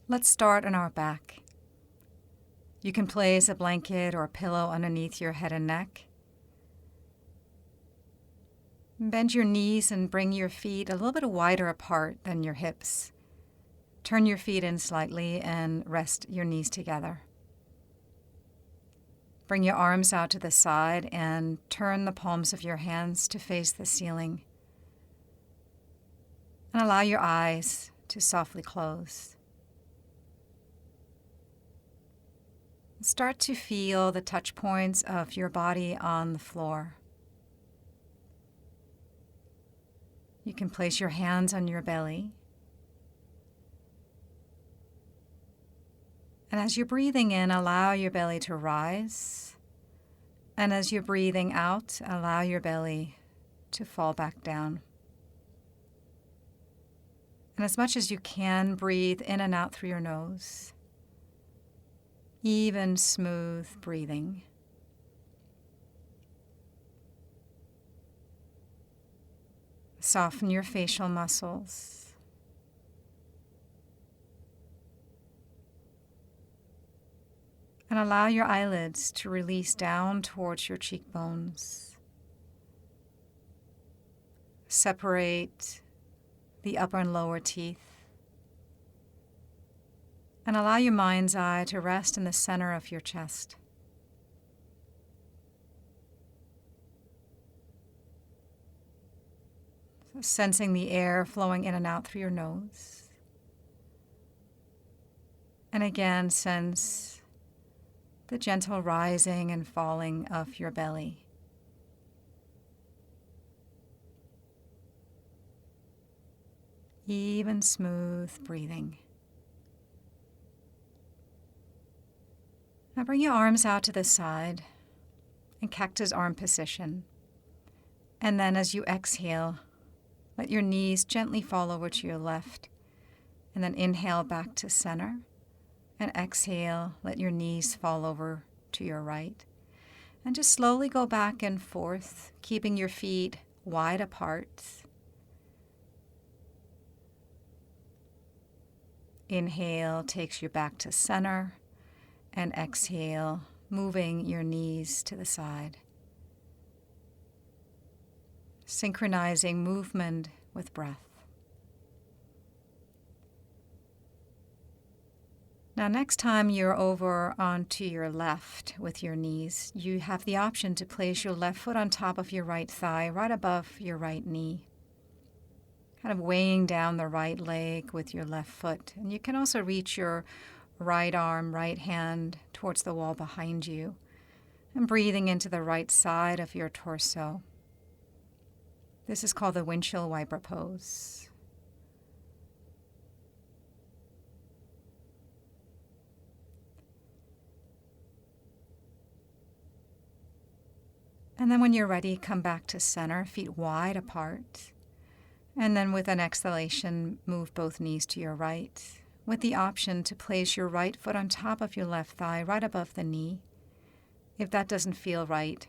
Let's start on our back. You can place a blanket or a pillow underneath your head and neck. Bend your knees and bring your feet a little bit wider apart than your hips. Turn your feet in slightly and rest your knees together. Bring your arms out to the side and turn the palms of your hands to face the ceiling. And allow your eyes to softly close. Start to feel the touch points of your body on the floor. You can place your hands on your belly. And as you're breathing in, allow your belly to rise. And as you're breathing out, allow your belly to fall back down. And as much as you can, breathe in and out through your nose. Even, smooth breathing. Soften your facial muscles. And allow your eyelids to release down towards your cheekbones. Separate the upper and lower teeth. And allow your mind's eye to rest in the center of your chest. So sensing the air flowing in and out through your nose. And again, sense the gentle rising and falling of your belly. Even, smooth breathing. Now bring your arms out to the side in cactus arm position. And then as you exhale, let your knees gently fall over to your left. And then inhale back to center. And exhale, let your knees fall over to your right. And just slowly go back and forth, keeping your feet wide apart. Inhale takes you back to center. And exhale, moving your knees to the side. Synchronizing movement with breath. Now, next time you're over onto your left with your knees, you have the option to place your left foot on top of your right thigh, right above your right knee. Kind of weighing down the right leg with your left foot. And you can also reach your right arm, right hand towards the wall behind you, and breathing into the right side of your torso. This is called the Windshield wiper pose. And then when you're ready, come back to center, feet wide apart. And then with an exhalation, move both knees to your right, with the option to place your right foot on top of your left thigh, right above the knee. If that doesn't feel right,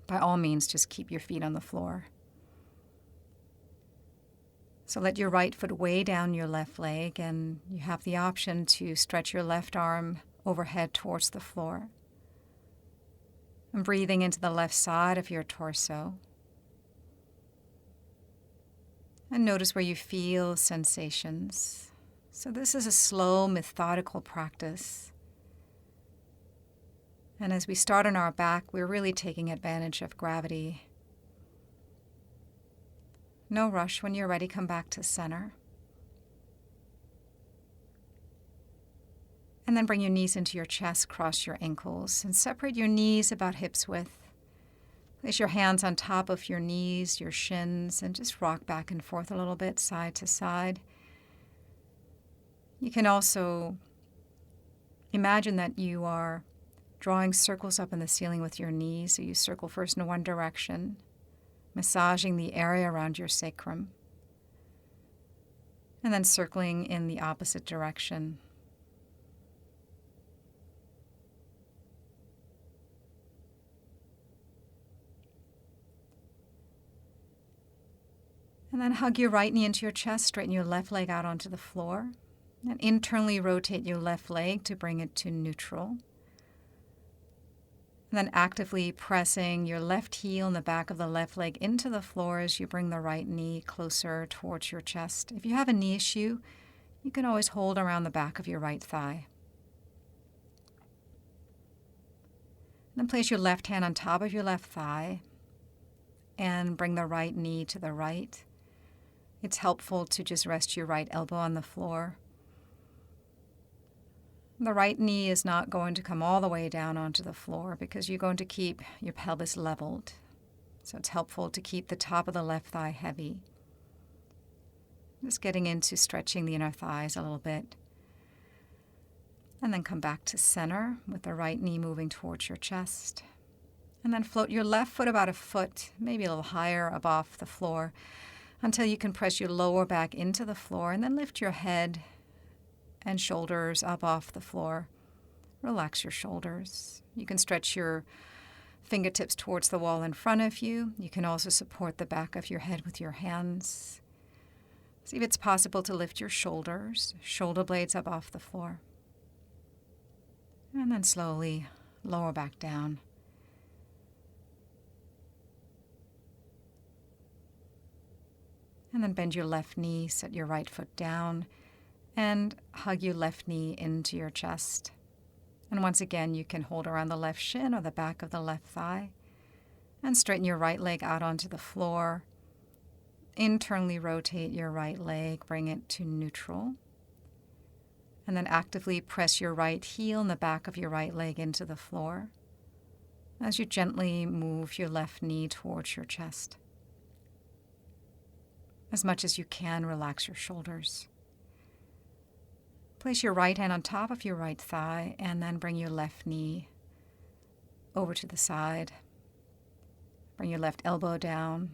by all means, just keep your feet on the floor. So let your right foot weigh down your left leg, and you have the option to stretch your left arm overhead towards the floor. And breathing into the left side of your torso. And notice where you feel sensations. So this is a slow, methodical practice. And as we start on our back, we're really taking advantage of gravity. No rush. When you're ready, come back to center. And then bring your knees into your chest, cross your ankles, and separate your knees about hips width. Place your hands on top of your knees, your shins, and just rock back and forth a little bit, side to side. You can also imagine that you are drawing circles up in the ceiling with your knees. So you circle first in one direction, massaging the area around your sacrum, and then circling in the opposite direction. And then hug your right knee into your chest, straighten your left leg out onto the floor. And internally rotate your left leg to bring it to neutral. And then actively pressing your left heel and the back of the left leg into the floor as you bring the right knee closer towards your chest. If you have a knee issue, you can always hold around the back of your right thigh. Then place your left hand on top of your left thigh and bring the right knee to the right. It's helpful to just rest your right elbow on the floor. The right knee is not going to come all the way down onto the floor because you're going to keep your pelvis leveled. So it's helpful to keep the top of the left thigh heavy. Just getting into stretching the inner thighs a little bit. And then come back to center with the right knee moving towards your chest. And then float your left foot about a foot, maybe a little higher above the floor, until you can press your lower back into the floor and then lift your head and shoulders up off the floor. Relax your shoulders. You can stretch your fingertips towards the wall in front of you. You can also support the back of your head with your hands. See if it's possible to lift your shoulders, shoulder blades up off the floor. And then slowly lower back down. And then bend your left knee, set your right foot down, and hug your left knee into your chest. And once again, you can hold around the left shin or the back of the left thigh and straighten your right leg out onto the floor. Internally rotate your right leg, bring it to neutral. And then actively press your right heel and the back of your right leg into the floor as you gently move your left knee towards your chest. As much as you can, relax your shoulders. Place your right hand on top of your right thigh and then bring your left knee over to the side. Bring your left elbow down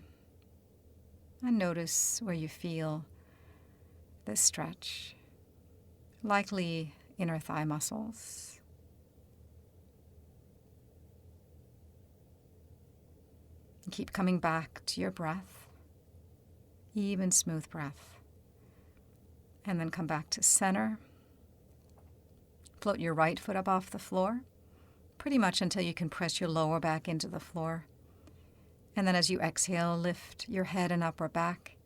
and notice where you feel this stretch. Likely inner thigh muscles. And keep coming back to your breath. Even, smooth breath. And then come back to center. Float your right foot up off the floor, pretty much until you can press your lower back into the floor. And then as you exhale, lift your head and upper back.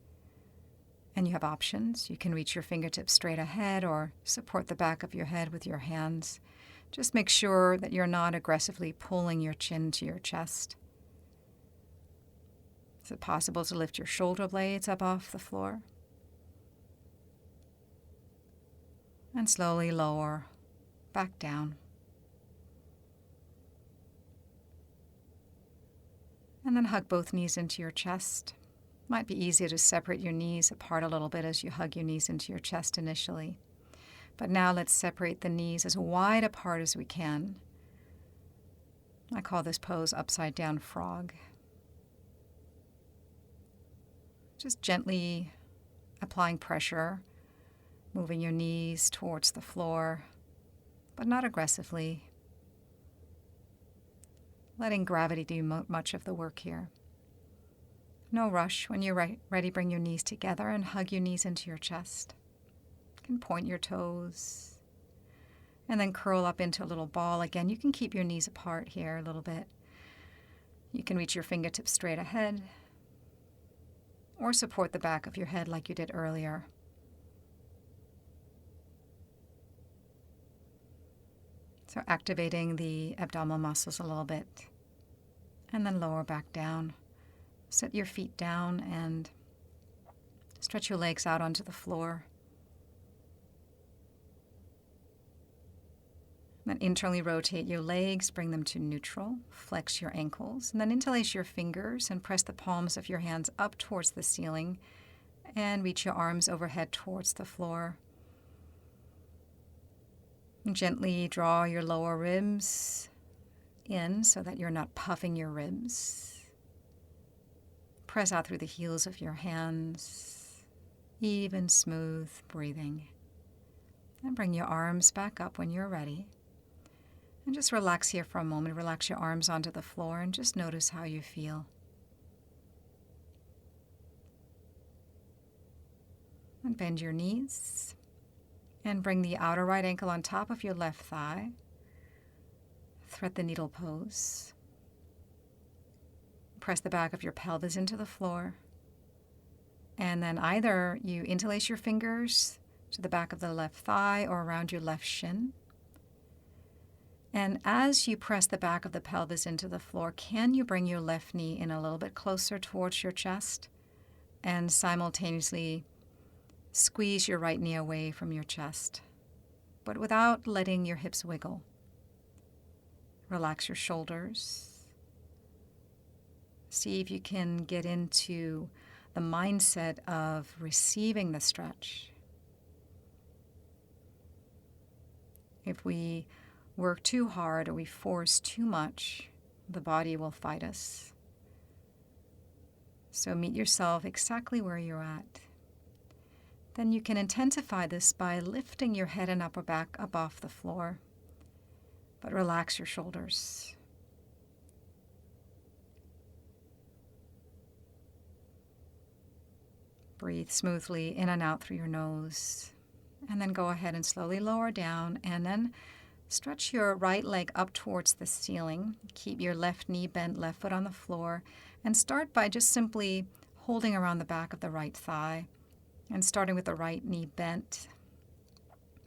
And you have options. You can reach your fingertips straight ahead or support the back of your head with your hands. Just make sure that you're not aggressively pulling your chin to your chest. Is it possible to lift your shoulder blades up off the floor? And slowly lower back down. And then hug both knees into your chest. Might be easier to separate your knees apart a little bit as you hug your knees into your chest initially. But now let's separate the knees as wide apart as we can. I call this pose upside down frog. Just gently applying pressure, moving your knees towards the floor, but not aggressively. Letting gravity do much of the work here. No rush. When you're ready, bring your knees together and hug your knees into your chest. You can point your toes and then curl up into a little ball. Again, you can keep your knees apart here a little bit. You can reach your fingertips straight ahead or support the back of your head like you did earlier. So activating the abdominal muscles a little bit. And then lower back down. Set your feet down and stretch your legs out onto the floor. Then internally rotate your legs, bring them to neutral, flex your ankles, and then interlace your fingers and press the palms of your hands up towards the ceiling and reach your arms overhead towards the floor. And gently draw your lower ribs in so that you're not puffing your ribs. Press out through the heels of your hands. Even, smooth breathing. And bring your arms back up when you're ready. And just relax here for a moment. Relax your arms onto the floor and just notice how you feel. And bend your knees. And bring the outer right ankle on top of your left thigh. Thread the needle pose. Press the back of your pelvis into the floor. And then either you interlace your fingers to the back of the left thigh or around your left shin. And as you press the back of the pelvis into the floor, can you bring your left knee in a little bit closer towards your chest and simultaneously squeeze your right knee away from your chest, but without letting your hips wiggle? Relax your shoulders. See if you can get into the mindset of receiving the stretch. If we work too hard or we force too much, the body will fight us. So meet yourself exactly where you're at. Then you can intensify this by lifting your head and upper back up off the floor, but relax your shoulders. Breathe smoothly in and out through your nose, and then go ahead and slowly lower down, and then stretch your right leg up towards the ceiling. Keep your left knee bent, left foot on the floor, and start by just simply holding around the back of the right thigh, and starting with the right knee bent,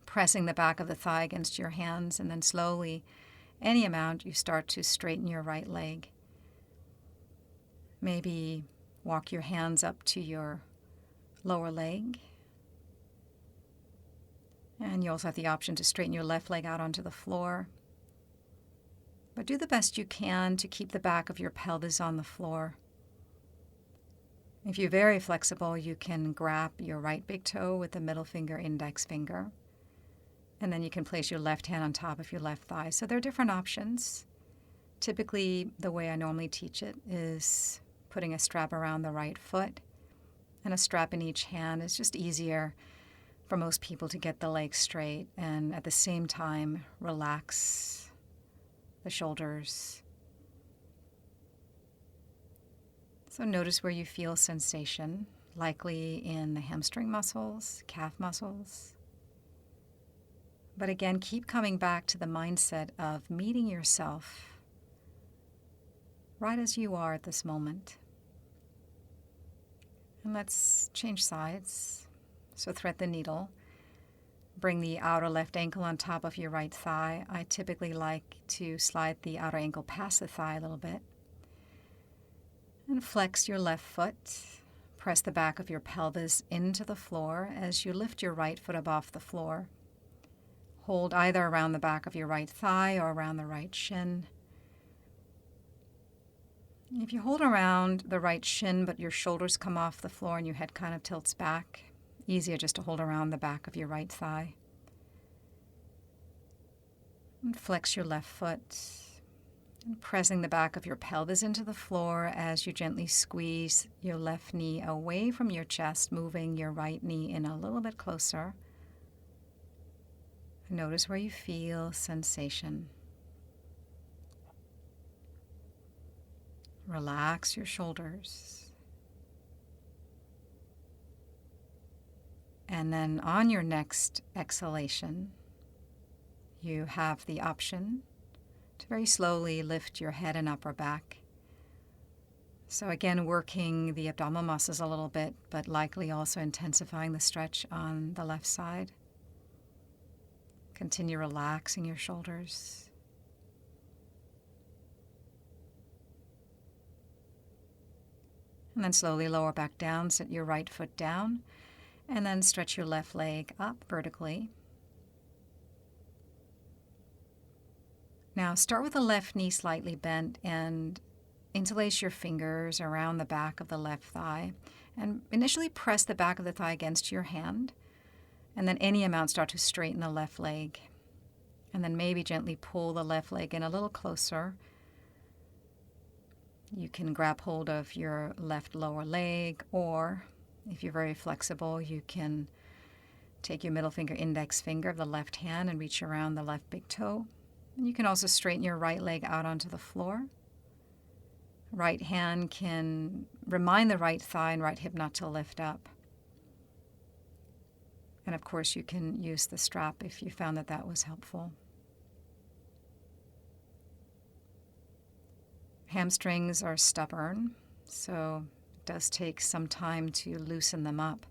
pressing the back of the thigh against your hands, and then slowly, any amount, you start to straighten your right leg. Maybe walk your hands up to your lower leg. And you also have the option to straighten your left leg out onto the floor. But do the best you can to keep the back of your pelvis on the floor. If you're very flexible, you can grab your right big toe with the middle finger, index finger. And then you can place your left hand on top of your left thigh. So there are different options. Typically, the way I normally teach it is putting a strap around the right foot and a strap in each hand. It's just easier for most people to get the legs straight and at the same time relax the shoulders. So notice where you feel sensation, likely in the hamstring muscles, calf muscles. But again, keep coming back to the mindset of meeting yourself right as you are at this moment. And let's change sides. So thread the needle. Bring the outer left ankle on top of your right thigh. I typically like to slide the outer ankle past the thigh a little bit. And flex your left foot. Press the back of your pelvis into the floor as you lift your right foot above the floor. Hold either around the back of your right thigh or around the right shin. If you hold around the right shin but your shoulders come off the floor and your head kind of tilts back, easier just to hold around the back of your right thigh. And flex your left foot. And pressing the back of your pelvis into the floor as you gently squeeze your left knee away from your chest, moving your right knee in a little bit closer. Notice where you feel sensation. Relax your shoulders. And then on your next exhalation, you have the option to very slowly lift your head and upper back. So again, working the abdominal muscles a little bit, but likely also intensifying the stretch on the left side. Continue relaxing your shoulders. And then slowly lower back down, set your right foot down, and then stretch your left leg up vertically. Now start with the left knee slightly bent and interlace your fingers around the back of the left thigh. And initially press the back of the thigh against your hand, and then any amount start to straighten the left leg. And then maybe gently pull the left leg in a little closer. You can grab hold of your left lower leg, or if you're very flexible, you can take your middle finger, index finger of the left hand and reach around the left big toe. And you can also straighten your right leg out onto the floor. Right hand can remind the right thigh and right hip not to lift up. And of course, you can use the strap if you found that that was helpful. Hamstrings are stubborn, so it does take some time to loosen them up.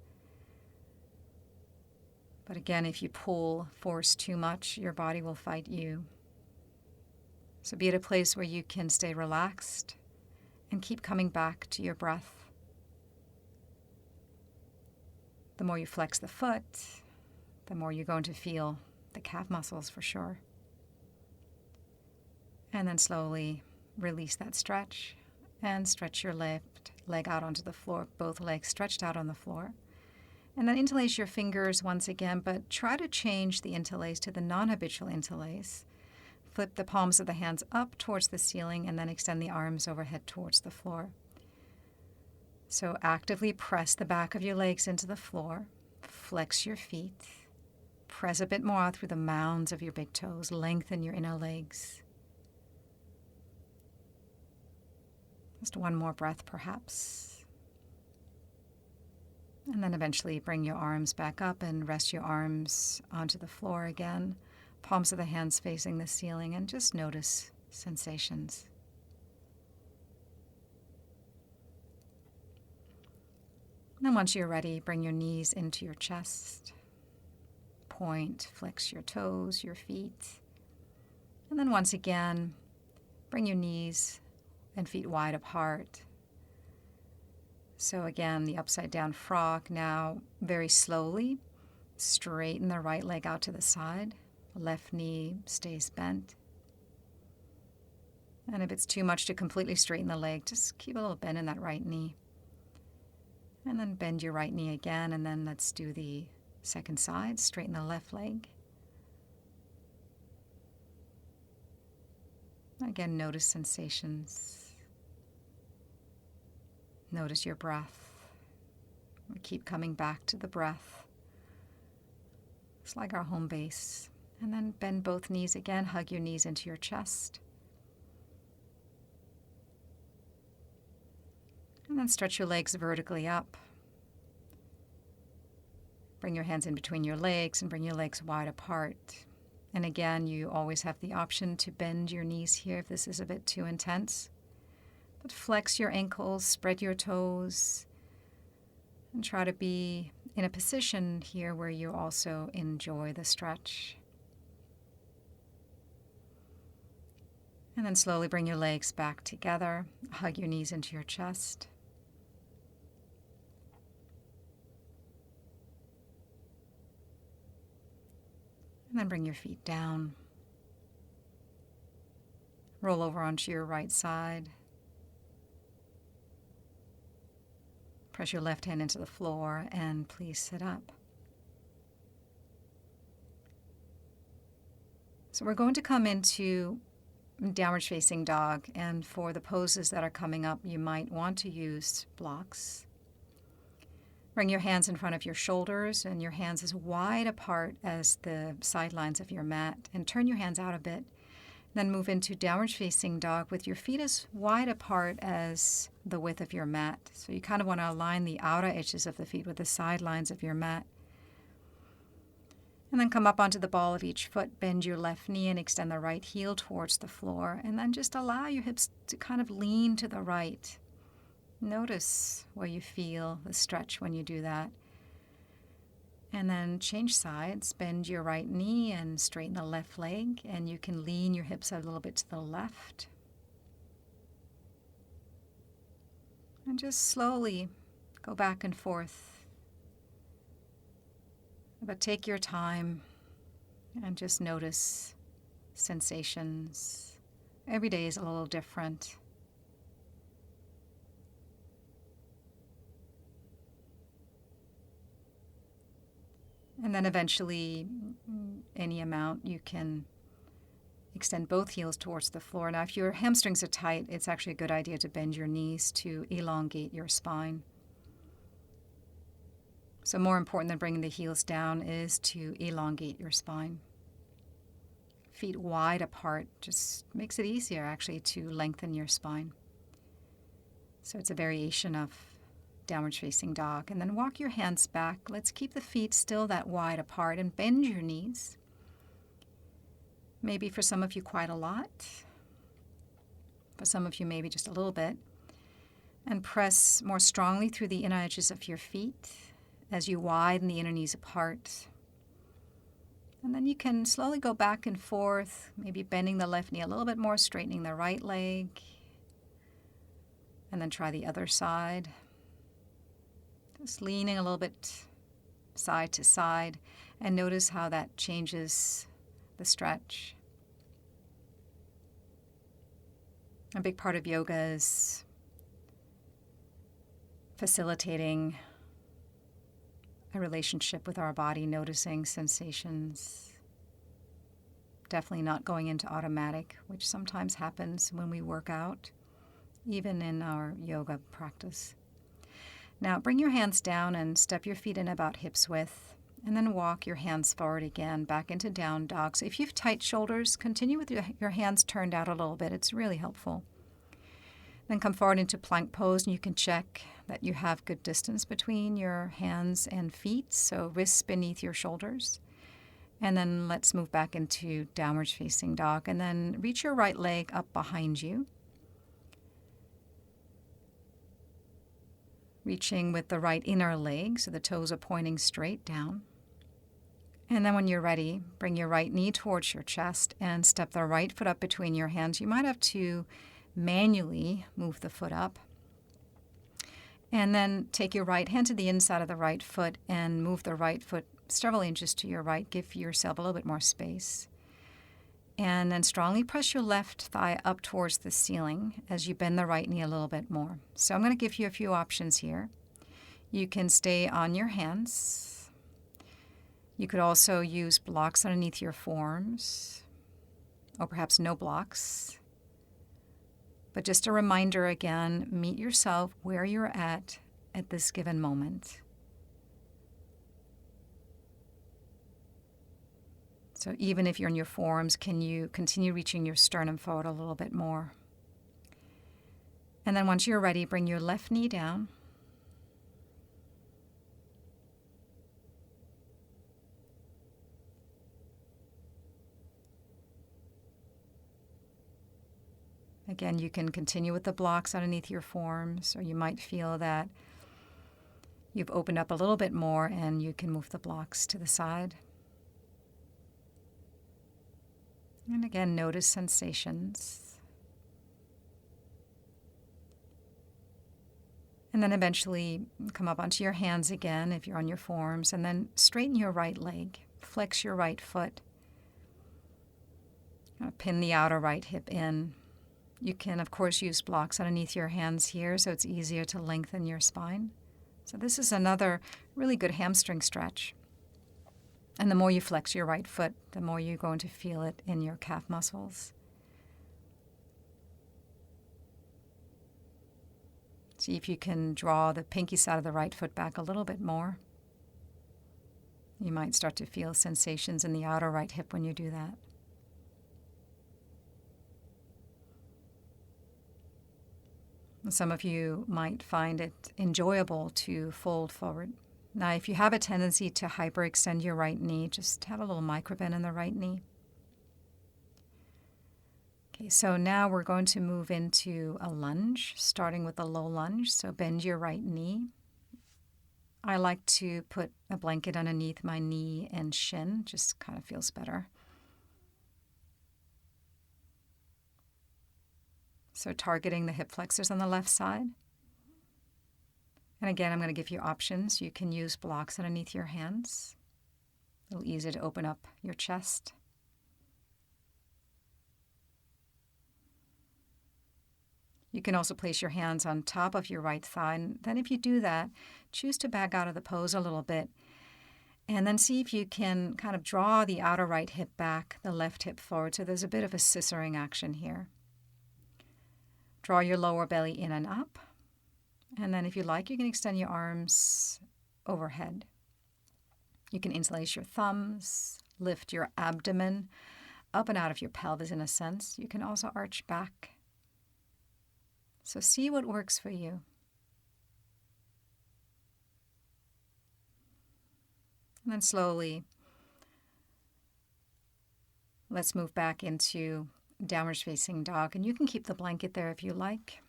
But again, if you force too much, your body will fight you. So be at a place where you can stay relaxed and keep coming back to your breath. The more you flex the foot, the more you're going to feel the calf muscles for sure. And then slowly release that stretch and stretch your left leg out onto the floor, both legs stretched out on the floor. And then interlace your fingers once again, but try to change the interlace to the non-habitual interlace. Flip the palms of the hands up towards the ceiling and then extend the arms overhead towards the floor. So actively press the back of your legs into the floor. Flex your feet. Press a bit more out through the mounds of your big toes. Lengthen your inner legs. Just one more breath, perhaps. And then eventually bring your arms back up and rest your arms onto the floor again. Palms of the hands facing the ceiling, and just notice sensations. And then once you're ready, bring your knees into your chest. Point, flex your toes, your feet. And then once again, bring your knees and feet wide apart. So again, the upside down frog. Now, very slowly, straighten the right leg out to the side. Left knee stays bent. And if it's too much to completely straighten the leg, just keep a little bend in that right knee. And then bend your right knee again, and then let's do the second side. Straighten the left leg. Again, notice sensations. Notice your breath. We keep coming back to the breath. It's like our home base. And then bend both knees again. Hug your knees into your chest. And then stretch your legs vertically up. Bring your hands in between your legs and bring your legs wide apart. And again, you always have the option to bend your knees here if this is a bit too intense. But flex your ankles, spread your toes, and try to be in a position here where you also enjoy the stretch. And then slowly bring your legs back together. Hug your knees into your chest. And then bring your feet down. Roll over onto your right side. Press your left hand into the floor and please sit up. So we're going to come into downward facing dog, and for the poses that are coming up, you might want to use blocks. Bring your hands in front of your shoulders and your hands as wide apart as the sidelines of your mat, and turn your hands out a bit. Then move into downward facing dog with your feet as wide apart as the width of your mat. So you kind of want to align the outer edges of the feet with the sidelines of your mat. And then come up onto the ball of each foot, bend your left knee and extend the right heel towards the floor. And then just allow your hips to kind of lean to the right. Notice where you feel the stretch when you do that. And then change sides, bend your right knee and straighten the left leg. And you can lean your hips a little bit to the left. And just slowly go back and forth. But take your time and just notice sensations. Every day is a little different. And then eventually, any amount, you can extend both heels towards the floor. Now, if your hamstrings are tight, it's actually a good idea to bend your knees to elongate your spine. So more important than bringing the heels down is to elongate your spine. Feet wide apart just makes it easier, actually, to lengthen your spine. So it's a variation of downward facing dog. And then walk your hands back. Let's keep the feet still that wide apart and bend your knees. Maybe for some of you quite a lot. For some of you maybe just a little bit. And press more strongly through the inner edges of your feet as you widen the inner knees apart. And then you can slowly go back and forth, maybe bending the left knee a little bit more, straightening the right leg. And then try the other side. Just leaning a little bit side to side. And notice how that changes the stretch. A big part of yoga is facilitating a relationship with our body, noticing sensations. Definitely not going into automatic, which sometimes happens when we work out, even in our yoga practice. Now bring your hands down and step your feet in about hips width, and then walk your hands forward again, back into down dog. So if you have tight shoulders, continue with your hands turned out a little bit. It's really helpful. Then come forward into plank pose, and you can check that you have good distance between your hands and feet, so wrists beneath your shoulders. And then let's move back into downward facing dog, and then reach your right leg up behind you. Reaching with the right inner leg, so the toes are pointing straight down. And then when you're ready, bring your right knee towards your chest and step the right foot up between your hands. You might have to manually move the foot up. And then take your right hand to the inside of the right foot and move the right foot several inches to your right. Give yourself a little bit more space. And then strongly press your left thigh up towards the ceiling as you bend the right knee a little bit more. So I'm going to give you a few options here. You can stay on your hands. You could also use blocks underneath your forearms, or perhaps no blocks. But just a reminder again, meet yourself where you're at this given moment. So even if you're in your forearms, can you continue reaching your sternum forward a little bit more? And then once you're ready, bring your left knee down. Again, you can continue with the blocks underneath your forearms, or you might feel that you've opened up a little bit more and you can move the blocks to the side. And again, notice sensations. And then eventually come up onto your hands again if you're on your forearms, and then straighten your right leg, flex your right foot. Pin the outer right hip in. You can, of course, use blocks underneath your hands here, so it's easier to lengthen your spine. So this is another really good hamstring stretch. And the more you flex your right foot, the more you're going to feel it in your calf muscles. See if you can draw the pinky side of the right foot back a little bit more. You might start to feel sensations in the outer right hip when you do that. Some of you might find it enjoyable to fold forward. Now, if you have a tendency to hyperextend your right knee, just have a little microbend in the right knee. Okay, so now we're going to move into a lunge, starting with a low lunge. So bend your right knee. I like to put a blanket underneath my knee and shin, just kind of feels better. So targeting the hip flexors on the left side. And again, I'm going to give you options. You can use blocks underneath your hands. A little easier to open up your chest. You can also place your hands on top of your right thigh. And then if you do that, choose to back out of the pose a little bit. And then see if you can kind of draw the outer right hip back, the left hip forward. So there's a bit of a scissoring action here. Draw your lower belly in and up. And then if you like, you can extend your arms overhead. You can interlace your thumbs, lift your abdomen up and out of your pelvis in a sense. You can also arch back. So see what works for you. And then slowly, let's move back into downward facing dog. And you can keep the blanket there if you like.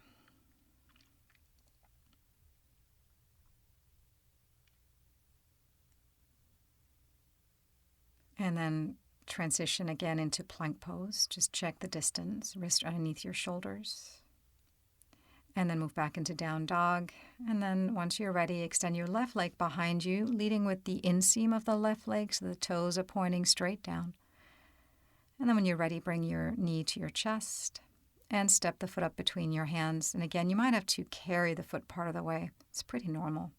And then transition again into plank pose. Just check the distance, wrist underneath your shoulders. And then move back into down dog. And then once you're ready, extend your left leg behind you, leading with the inseam of the left leg so the toes are pointing straight down. And then when you're ready, bring your knee to your chest and step the foot up between your hands. And again, you might have to carry the foot part of the way. It's pretty normal.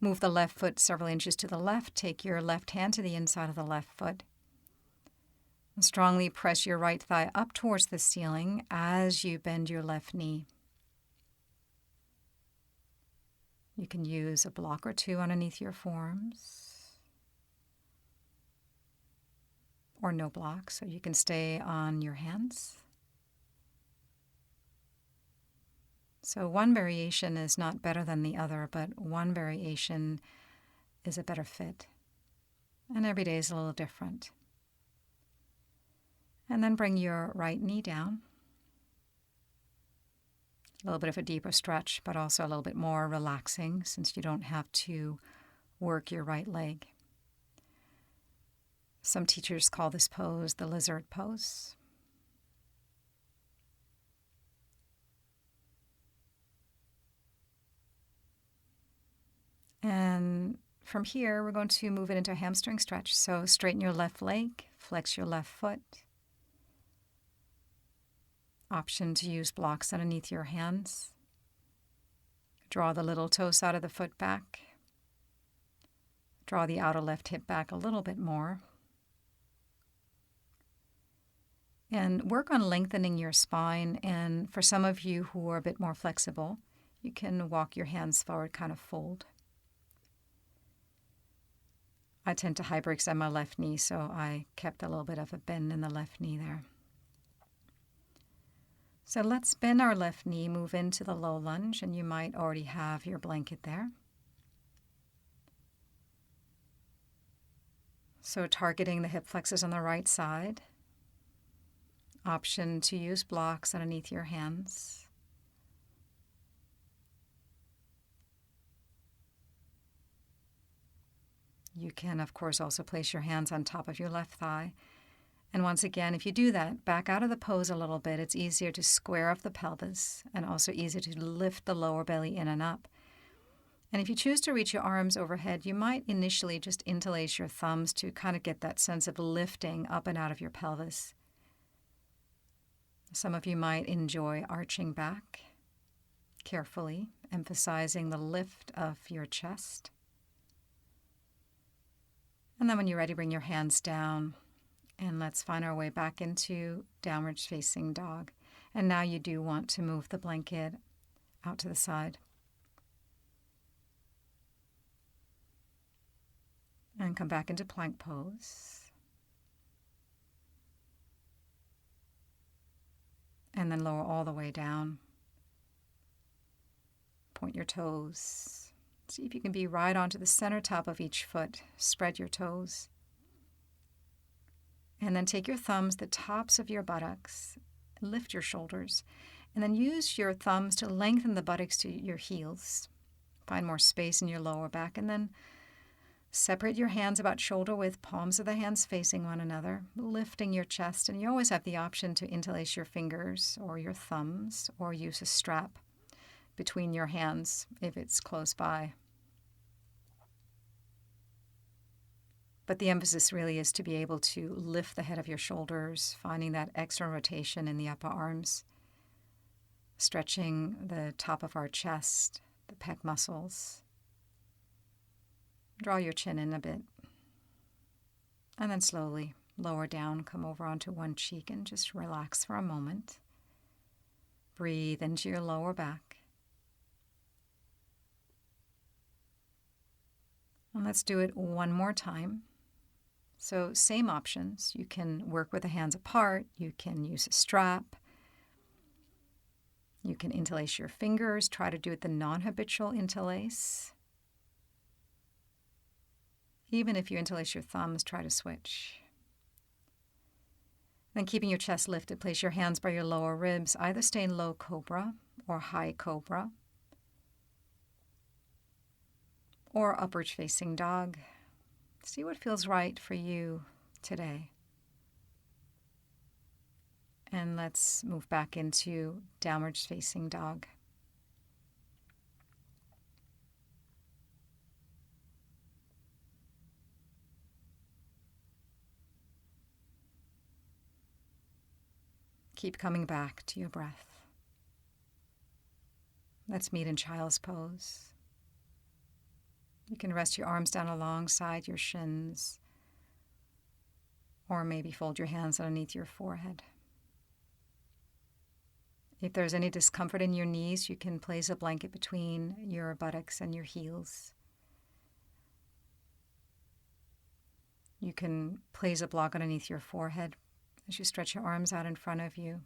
Move the left foot several inches to the left. Take your left hand to the inside of the left foot. And strongly press your right thigh up towards the ceiling as you bend your left knee. You can use a block or two underneath your forearms, or no block, so you can stay on your hands. So one variation is not better than the other, but one variation is a better fit. And every day is a little different. And then bring your right knee down. A little bit of a deeper stretch, but also a little bit more relaxing since you don't have to work your right leg. Some teachers call this pose the lizard pose. And from here, we're going to move it into a hamstring stretch. So straighten your left leg, flex your left foot. Option to use blocks underneath your hands. Draw the little toe side of the foot back. Draw the outer left hip back a little bit more. And work on lengthening your spine. And for some of you who are a bit more flexible, you can walk your hands forward, kind of fold. I tend to hyperextend my left knee, so I kept a little bit of a bend in the left knee there. So let's bend our left knee, move into the low lunge, and you might already have your blanket there. So targeting the hip flexors on the right side. Option to use blocks underneath your hands. You can, of course, also place your hands on top of your left thigh. And once again, if you do that, back out of the pose a little bit. It's easier to square up the pelvis and also easier to lift the lower belly in and up. And if you choose to reach your arms overhead, you might initially just interlace your thumbs to kind of get that sense of lifting up and out of your pelvis. Some of you might enjoy arching back carefully, emphasizing the lift of your chest. And then when you're ready, bring your hands down. And let's find our way back into downward facing dog. And now you do want to move the blanket out to the side. And come back into plank pose. And then lower all the way down. Point your toes. See if you can be right onto the center top of each foot. Spread your toes. And then take your thumbs, the tops of your buttocks, lift your shoulders, and then use your thumbs to lengthen the buttocks to your heels. Find more space in your lower back, and then separate your hands about shoulder width, palms of the hands facing one another, lifting your chest. And you always have the option to interlace your fingers or your thumbs or use a strap between your hands if it's close by. But the emphasis really is to be able to lift the head of your shoulders, finding that external rotation in the upper arms, stretching the top of our chest, the pec muscles. Draw your chin in a bit. And then slowly lower down, come over onto one cheek and just relax for a moment. Breathe into your lower back. And let's do it one more time. So same options. You can work with the hands apart. You can use a strap. You can interlace your fingers. Try to do it the non-habitual interlace. Even if you interlace your thumbs, try to switch. Then keeping your chest lifted, place your hands by your lower ribs. Either stay in low cobra or high cobra, or upward facing dog. See what feels right for you today. And let's move back into downward facing dog. Keep coming back to your breath. Let's meet in child's pose. You can rest your arms down alongside your shins, or maybe fold your hands underneath your forehead. If there's any discomfort in your knees, you can place a blanket between your buttocks and your heels. You can place a block underneath your forehead as you stretch your arms out in front of you.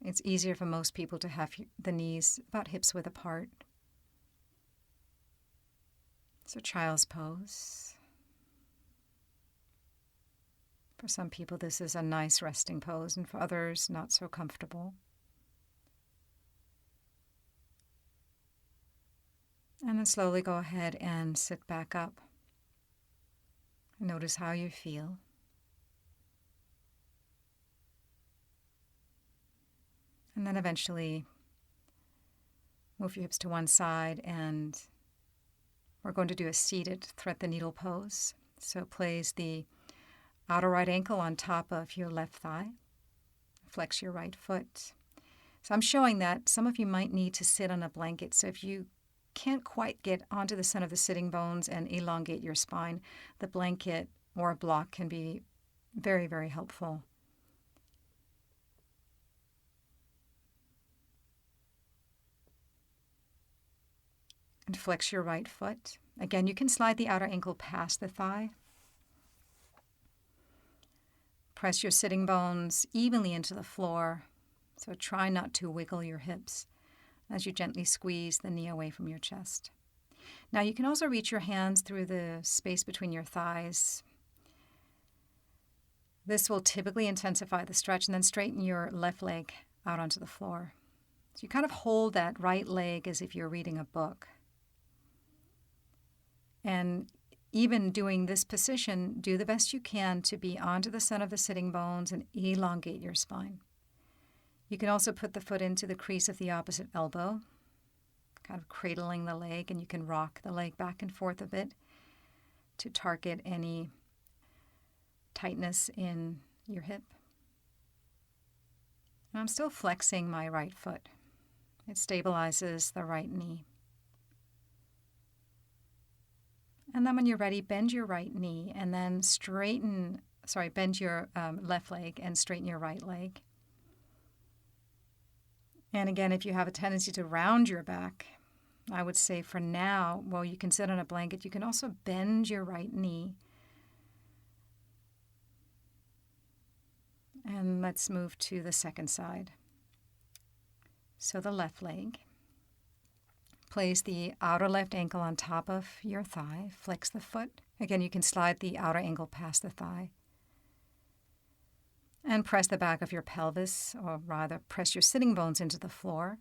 It's easier for most people to have the knees about hips width apart. So child's pose. For some people, this is a nice resting pose, and for others, not so comfortable. And then slowly go ahead and sit back up. Notice how you feel. And then eventually move your hips to one side, and we're going to do a seated thread the needle pose. So place the outer right ankle on top of your left thigh. Flex your right foot. So I'm showing that some of you might need to sit on a blanket. So if you can't quite get onto the center of the sitting bones and elongate your spine, the blanket or a block can be very, very helpful. And flex your right foot. Again, you can slide the outer ankle past the thigh. Press your sitting bones evenly into the floor, so try not to wiggle your hips as you gently squeeze the knee away from your chest. Now you can also reach your hands through the space between your thighs. This will typically intensify the stretch, and then straighten your left leg out onto the floor. So you kind of hold that right leg as if you're reading a book. And even doing this position, do the best you can to be onto the center of the sitting bones and elongate your spine. You can also put the foot into the crease of the opposite elbow, kind of cradling the leg, and you can rock the leg back and forth a bit to target any tightness in your hip. And I'm still flexing my right foot. It stabilizes the right knee. And then when you're ready, bend your right knee and then bend your left leg and straighten your right leg. And again, if you have a tendency to round your back, I would say for now, while you can sit on a blanket, you can also bend your right knee. And let's move to the second side. So the left leg. Place the outer left ankle on top of your thigh. Flex the foot. Again, you can slide the outer ankle past the thigh. And press the back of your pelvis, or rather press your sitting bones into the floor.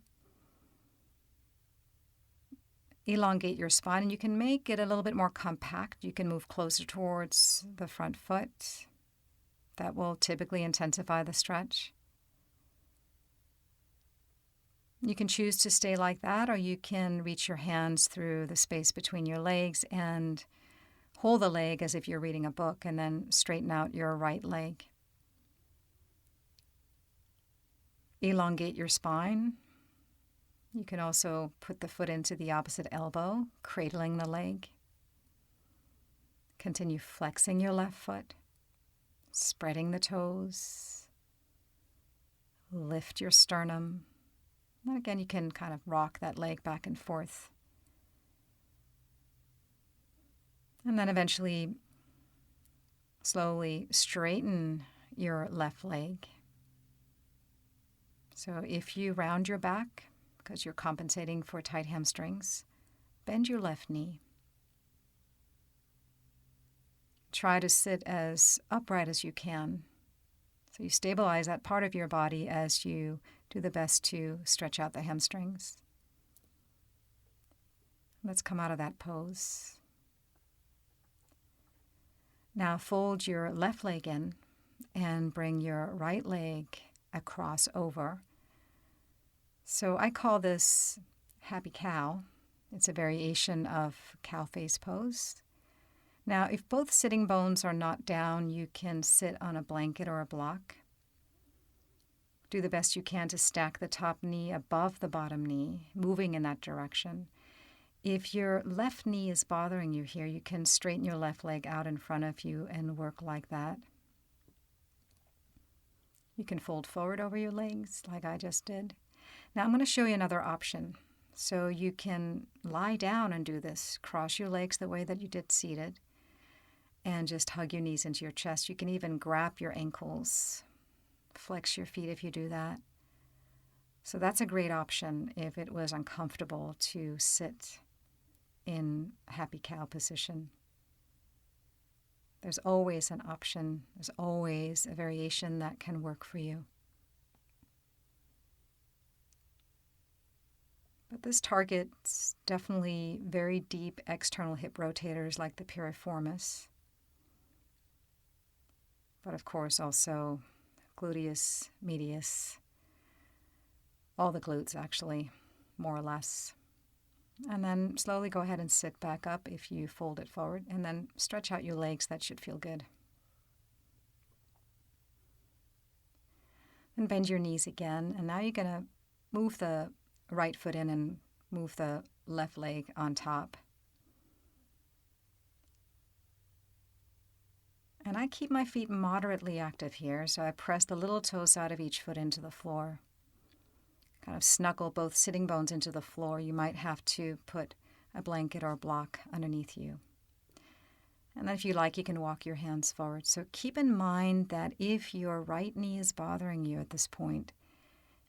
Elongate your spine, and you can make it a little bit more compact. You can move closer towards the front foot. That will typically intensify the stretch. You can choose to stay like that, or you can reach your hands through the space between your legs and hold the leg as if you're reading a book, and then straighten out your right leg. Elongate your spine. You can also put the foot into the opposite elbow, cradling the leg. Continue flexing your left foot, spreading the toes. Lift your sternum. And again, you can kind of rock that leg back and forth. And then eventually, slowly straighten your left leg. So if you round your back, because you're compensating for tight hamstrings, bend your left knee. try to sit as upright as you can. So you stabilize that part of your body as you do the best to stretch out the hamstrings. Let's come out of that pose. Now fold your left leg in and bring your right leg across over. So I call this happy cow. It's a variation of cow face pose. Now, if both sitting bones are not down, you can sit on a blanket or a block. Do the best you can to stack the top knee above the bottom knee, moving in that direction. If your left knee is bothering you here, you can straighten your left leg out in front of you and work like that. You can fold forward over your legs like I just did. Now I'm going to show you another option. So you can lie down and do this. Cross your legs the way that you did seated and just hug your knees into your chest. You can even grab your ankles, flex your feet if you do that. So that's a great option if it was uncomfortable to sit in happy cow position. There's always an option. There's always a variation that can work for you. But this targets definitely very deep external hip rotators like the piriformis. But of course also gluteus medius, all the glutes actually, more or less. And then slowly go ahead and sit back up if you fold it forward, and then stretch out your legs. That should feel good. And bend your knees again, and now you're going to move the right foot in and move the left leg on top. And I keep my feet moderately active here, so I press the little toes out of each foot into the floor. Kind of snuggle both sitting bones into the floor. You might have to put a blanket or a block underneath you. And then if you like, you can walk your hands forward. So keep in mind that if your right knee is bothering you at this point,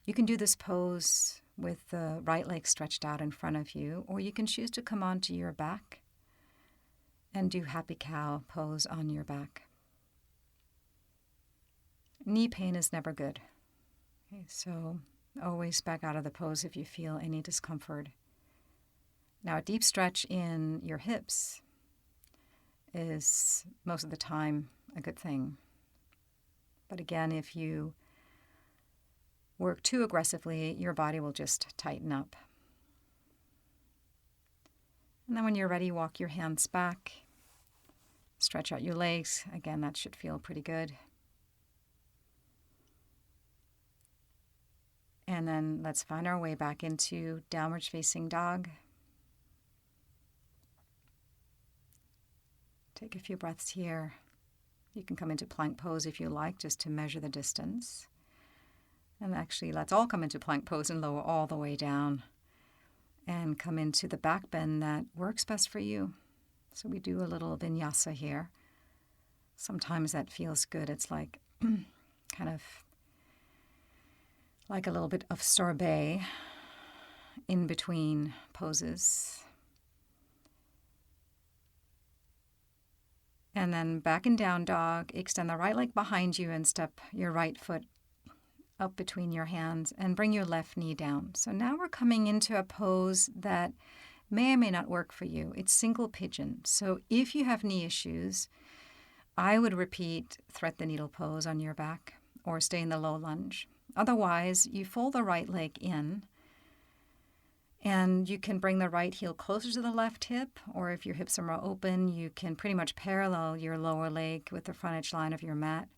you can do this pose with the right leg stretched out in front of you, or you can choose to come onto your back and do happy cow pose on your back. Knee pain is never good. Okay, so always back out of the pose if you feel any discomfort. Now, a deep stretch in your hips is most of the time a good thing. But again, if you work too aggressively, your body will just tighten up. And then when you're ready, walk your hands back. Stretch out your legs. Again, that should feel pretty good. And then let's find our way back into downward facing dog. Take a few breaths here. You can come into plank pose if you like, just to measure the distance. And actually, let's all come into plank pose and lower all the way down. And come into the back bend that works best for you. So we do a little vinyasa here. Sometimes that feels good. It's like kind of like a little bit of sorbet in between poses. And then back and down dog. Extend the right leg behind you and step your right foot up between your hands and bring your left knee down. So now we're coming into a pose that may or may not work for you. It's single pigeon. So if you have knee issues, I would repeat thread the needle pose on your back or stay in the low lunge. Otherwise, you fold the right leg in and you can bring the right heel closer to the left hip, or if your hips are more open, you can pretty much parallel your lower leg with the frontage line of your mat.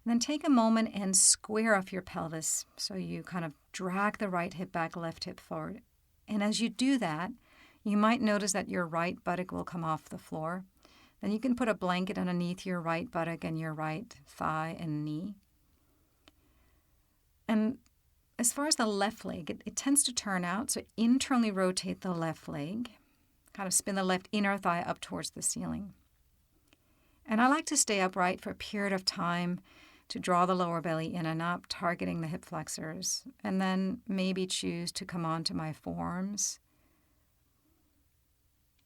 And then take a moment and square off your pelvis. So you kind of drag the right hip back, left hip forward. And as you do that, you might notice that your right buttock will come off the floor. Then you can put a blanket underneath your right buttock and your right thigh and knee. And as far as the left leg, it tends to turn out. So internally rotate the left leg. Kind of spin the left inner thigh up towards the ceiling. And I like to stay upright for a period of time to draw the lower belly in and up, targeting the hip flexors, and then maybe choose to come onto my forearms.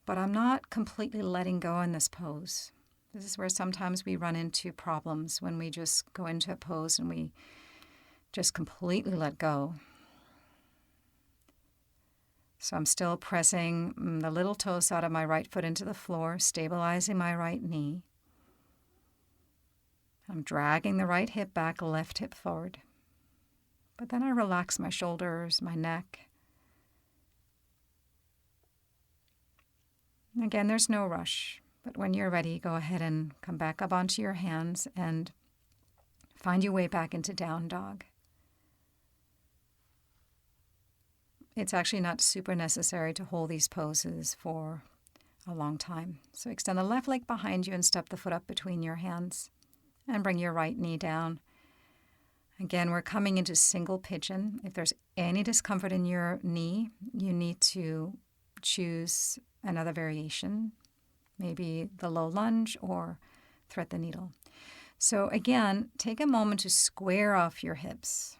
But I'm not completely letting go in this pose. This is where sometimes we run into problems when we just go into a pose and we just completely let go. So I'm still pressing the little toes out of my right foot into the floor, stabilizing my right knee. I'm dragging the right hip back, left hip forward. But then I relax my shoulders, my neck. Again, there's no rush, but when you're ready, go ahead and come back up onto your hands and find your way back into down dog. It's actually not super necessary to hold these poses for a long time. So extend the left leg behind you and step the foot up between your hands and bring your right knee down. Again, we're coming into single pigeon. If there's any discomfort in your knee, you need to choose another variation, maybe the low lunge or thread the needle. So again, take a moment to square off your hips.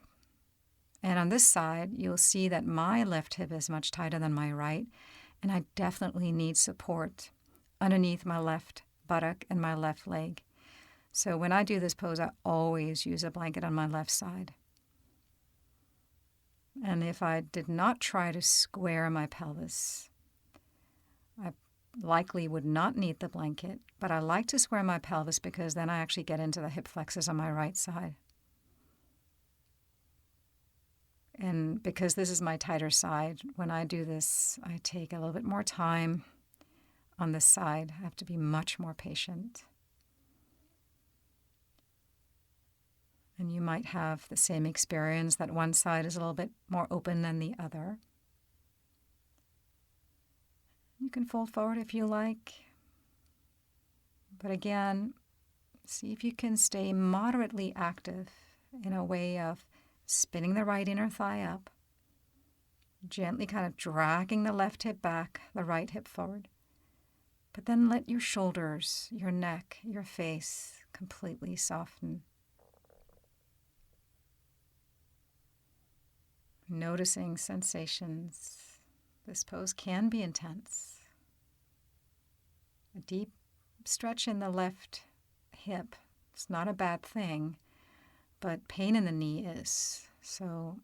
And on this side, you'll see that my left hip is much tighter than my right, and I definitely need support underneath my left buttock and my left leg. So when I do this pose, I always use a blanket on my left side. And if I did not try to square my pelvis, I likely would not need the blanket, but I like to square my pelvis because then I actually get into the hip flexors on my right side. And because this is my tighter side, when I do this, I take a little bit more time on this side. I have to be much more patient. And you might have the same experience that one side is a little bit more open than the other. You can fold forward if you like. But again, see if you can stay moderately active in a way of spinning the right inner thigh up, gently kind of dragging the left hip back, the right hip forward. But then let your shoulders, your neck, your face completely soften. Noticing sensations. This pose can be intense. A deep stretch in the left hip. It's not a bad thing, but pain in the knee is. So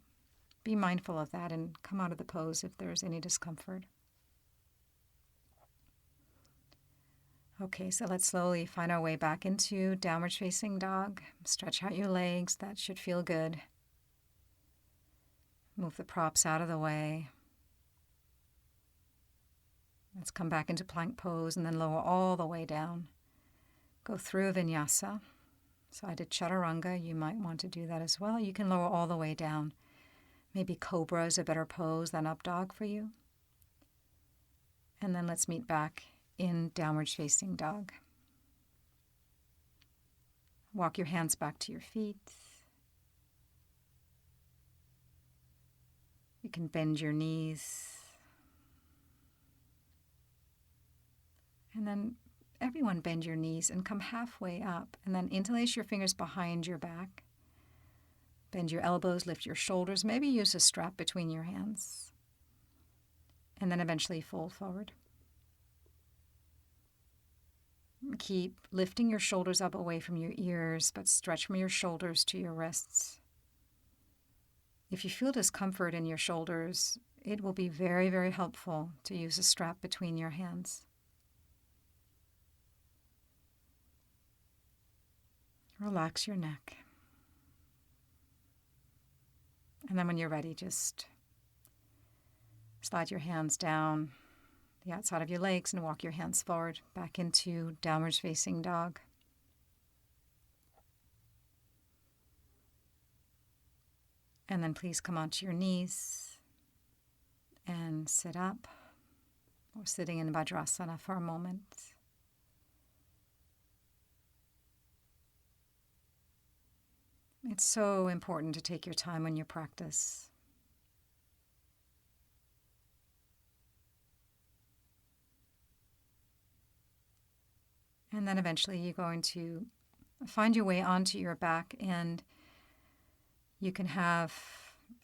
be mindful of that and come out of the pose if there's any discomfort. Okay, so let's slowly find our way back into downward facing dog. Stretch out your legs. That should feel good. Move the props out of the way. Let's come back into plank pose and then lower all the way down. Go through a vinyasa. So I did chaturanga. You might want to do that as well. You can lower all the way down. Maybe cobra is a better pose than up dog for you. And then let's meet back in downward facing dog. Walk your hands back to your feet. You can bend your knees. And then everyone bend your knees and come halfway up. And then interlace your fingers behind your back. Bend your elbows, lift your shoulders. Maybe use a strap between your hands. And then eventually fold forward. Keep lifting your shoulders up away from your ears, but stretch from your shoulders to your wrists. If you feel discomfort in your shoulders, it will be very, very helpful to use a strap between your hands. Relax your neck. And then when you're ready, just slide your hands down the outside of your legs and walk your hands forward back into downward facing dog. And then please come onto your knees and sit up or sitting in Vajrasana for a moment. It's so important to take your time when you practice. And then eventually you're going to find your way onto your back, and you can have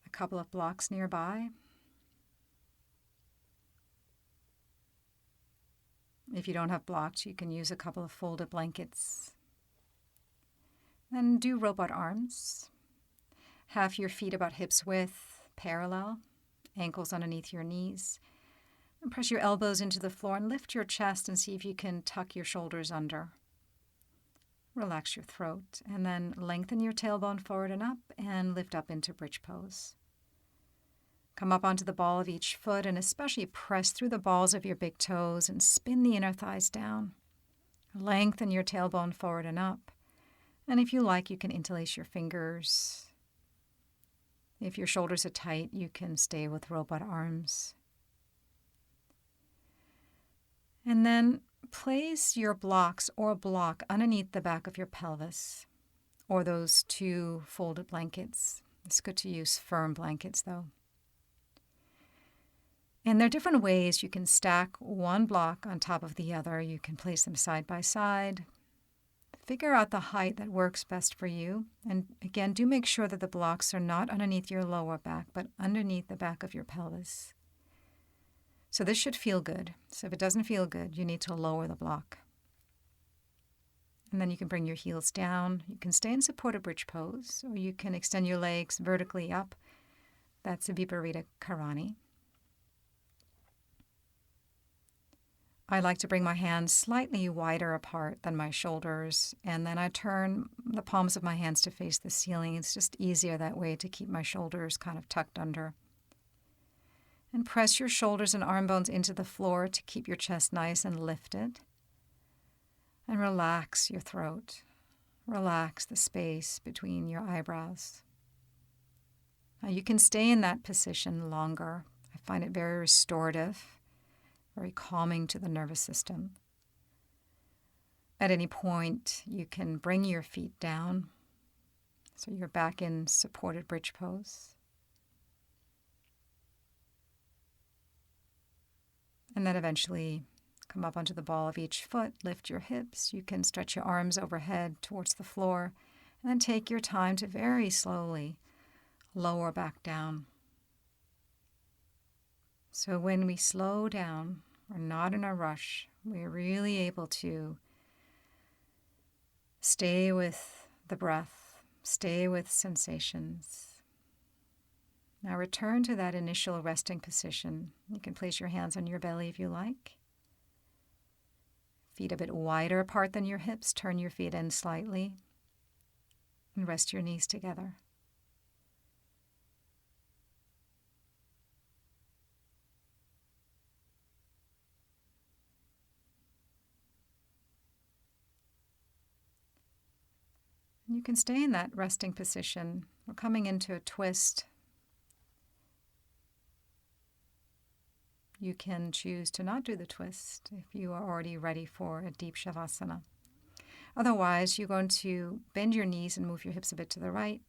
a couple of blocks nearby. If you don't have blocks, you can use a couple of folded blankets. Then do robot arms. Have your feet about hips width, parallel, ankles underneath your knees. And press your elbows into the floor and lift your chest and see if you can tuck your shoulders under. Relax your throat, and then lengthen your tailbone forward and up and lift up into bridge pose. Come up onto the ball of each foot and especially press through the balls of your big toes and spin the inner thighs down. Lengthen your tailbone forward and up. And if you like, you can interlace your fingers. If your shoulders are tight, you can stay with robot arms. And then place your blocks or block underneath the back of your pelvis or those two folded blankets. It's good to use firm blankets, though. And there are different ways you can stack one block on top of the other. You can place them side by side. Figure out the height that works best for you. And again, do make sure that the blocks are not underneath your lower back, but underneath the back of your pelvis. So this should feel good. So if it doesn't feel good, you need to lower the block. And then you can bring your heels down. You can stay in supported bridge pose, or you can extend your legs vertically up. That's a Viparita Karani. I like to bring my hands slightly wider apart than my shoulders, and then I turn the palms of my hands to face the ceiling. It's just easier that way to keep my shoulders kind of tucked under. And press your shoulders and arm bones into the floor to keep your chest nice and lifted. And relax your throat. Relax the space between your eyebrows. Now you can stay in that position longer. I find it very restorative, very calming to the nervous system. At any point, you can bring your feet down, so you're back in supported bridge pose. And then eventually come up onto the ball of each foot, lift your hips. You can stretch your arms overhead towards the floor, and then take your time to very slowly lower back down. So when we slow down, we're not in a rush. We're really able to stay with the breath, stay with sensations. Now return to that initial resting position. You can place your hands on your belly if you like. Feet a bit wider apart than your hips. Turn your feet in slightly and rest your knees together. And you can stay in that resting position. We're coming into a twist. You can choose to not do the twist if you are already ready for a deep Shavasana. Otherwise, you're going to bend your knees and move your hips a bit to the right,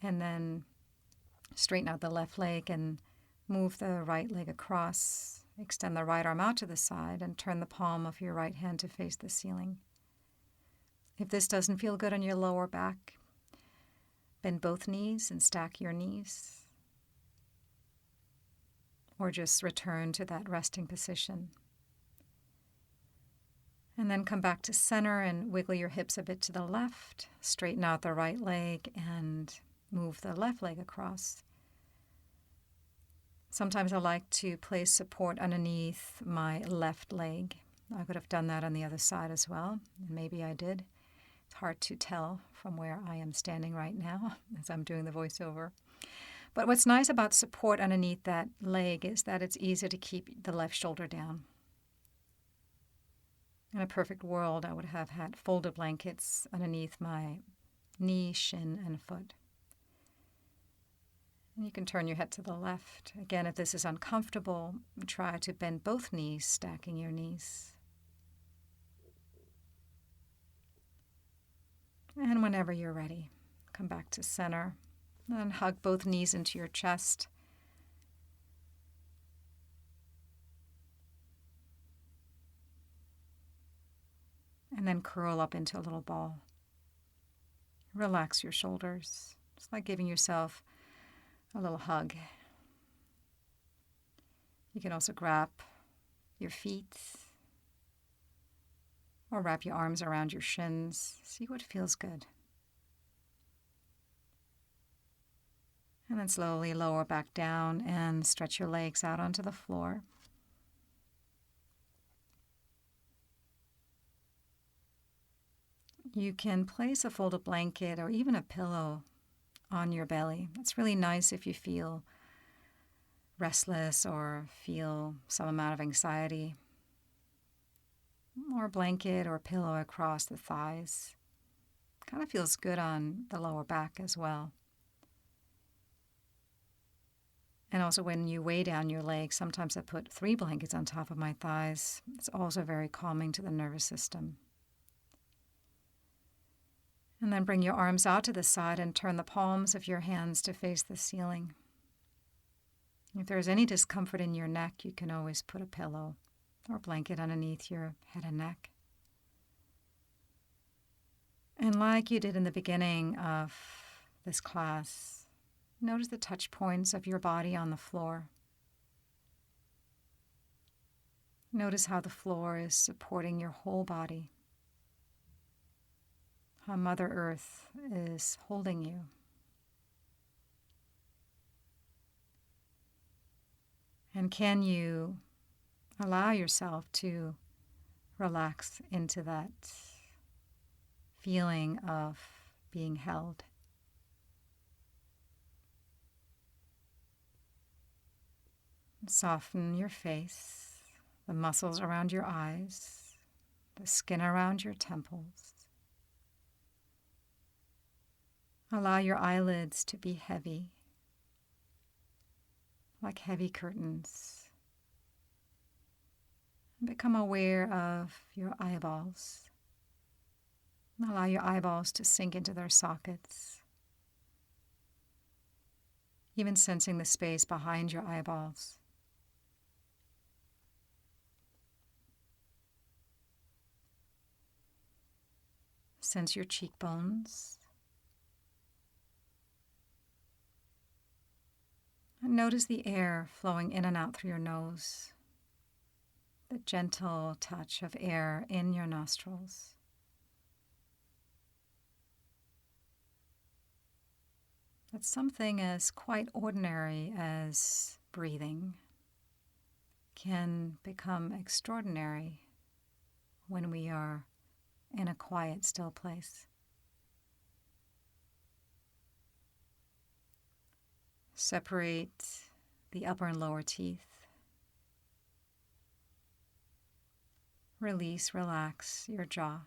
and then straighten out the left leg and move the right leg across. Extend the right arm out to the side and turn the palm of your right hand to face the ceiling. If this doesn't feel good on your lower back, bend both knees and stack your knees. Or just return to that resting position. And then come back to center and wiggle your hips a bit to the left. Straighten out the right leg and move the left leg across. Sometimes I like to place support underneath my left leg. I could have done that on the other side as well, and maybe I did. It's hard to tell from where I am standing right now as I'm doing the voiceover. But what's nice about support underneath that leg is that it's easy to keep the left shoulder down. In a perfect world, I would have had folded blankets underneath my knee, shin, and foot. And you can turn your head to the left. Again, if this is uncomfortable, try to bend both knees, stacking your knees. And whenever you're ready, come back to center. And hug both knees into your chest. And then curl up into a little ball. Relax your shoulders. It's like giving yourself a little hug. You can also grab your feet Or wrap your arms around your shins. See what feels good. And then slowly lower back down and stretch your legs out onto the floor. You can place a folded blanket or even a pillow on your belly. It's really nice if you feel restless or feel some amount of anxiety. Or a blanket or pillow across the thighs. Kind of feels good on the lower back as well. And also when you weigh down your legs, sometimes I put 3 blankets on top of my thighs. It's also very calming to the nervous system. And then bring your arms out to the side and turn the palms of your hands to face the ceiling. If there's any discomfort in your neck, you can always put a pillow or blanket underneath your head and neck. And like you did in the beginning of this class, notice the touch points of your body on the floor. Notice how the floor is supporting your whole body. How Mother Earth is holding you. And can you allow yourself to relax into that feeling of being held? Soften your face, the muscles around your eyes, the skin around your temples. Allow your eyelids to be heavy, like heavy curtains. Become aware of your eyeballs. Allow your eyeballs to sink into their sockets, even sensing the space behind your eyeballs. Sense your cheekbones. And notice the air flowing in and out through your nose, the gentle touch of air in your nostrils. That something as quite ordinary as breathing can become extraordinary when we are in a quiet, still place. Separate the upper and lower teeth. Release, relax your jaw.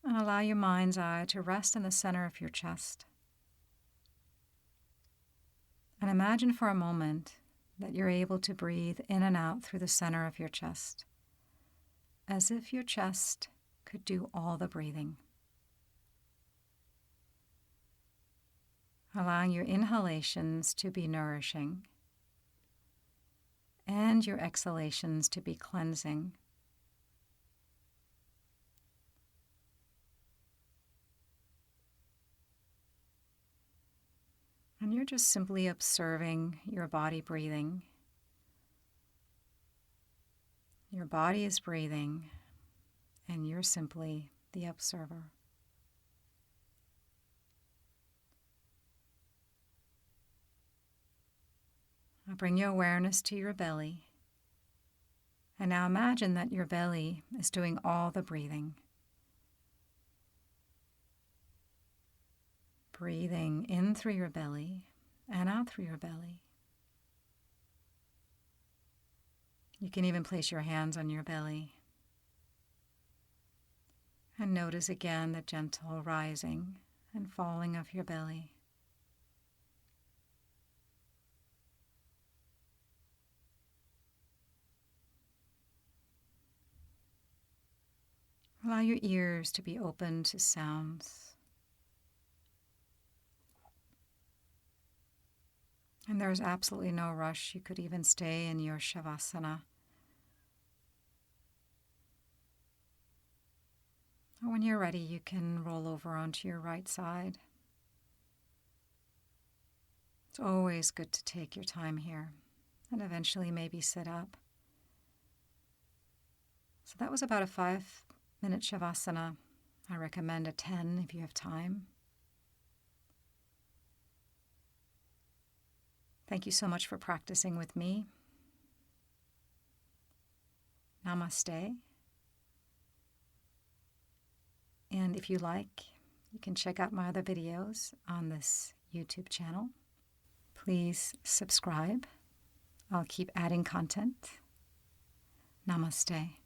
And allow your mind's eye to rest in the center of your chest. And imagine for a moment that you're able to breathe in and out through the center of your chest, as if your chest could do all the breathing. Allowing your inhalations to be nourishing and your exhalations to be cleansing. And you're just simply observing your body breathing. Your body is breathing, and you're simply the observer. Now bring your awareness to your belly. And now imagine that your belly is doing all the breathing. Breathing in through your belly and out through your belly. You can even place your hands on your belly. And notice again the gentle rising and falling of your belly. Allow your ears to be open to sounds. And there's absolutely no rush. You could even stay in your Shavasana. Or when you're ready, you can roll over onto your right side. It's always good to take your time here, and eventually maybe sit up. So that was about a 5-minute Shavasana. I recommend a 10 if you have time. Thank you so much for practicing with me. Namaste. And if you like, you can check out my other videos on this YouTube channel. Please subscribe. I'll keep adding content. Namaste.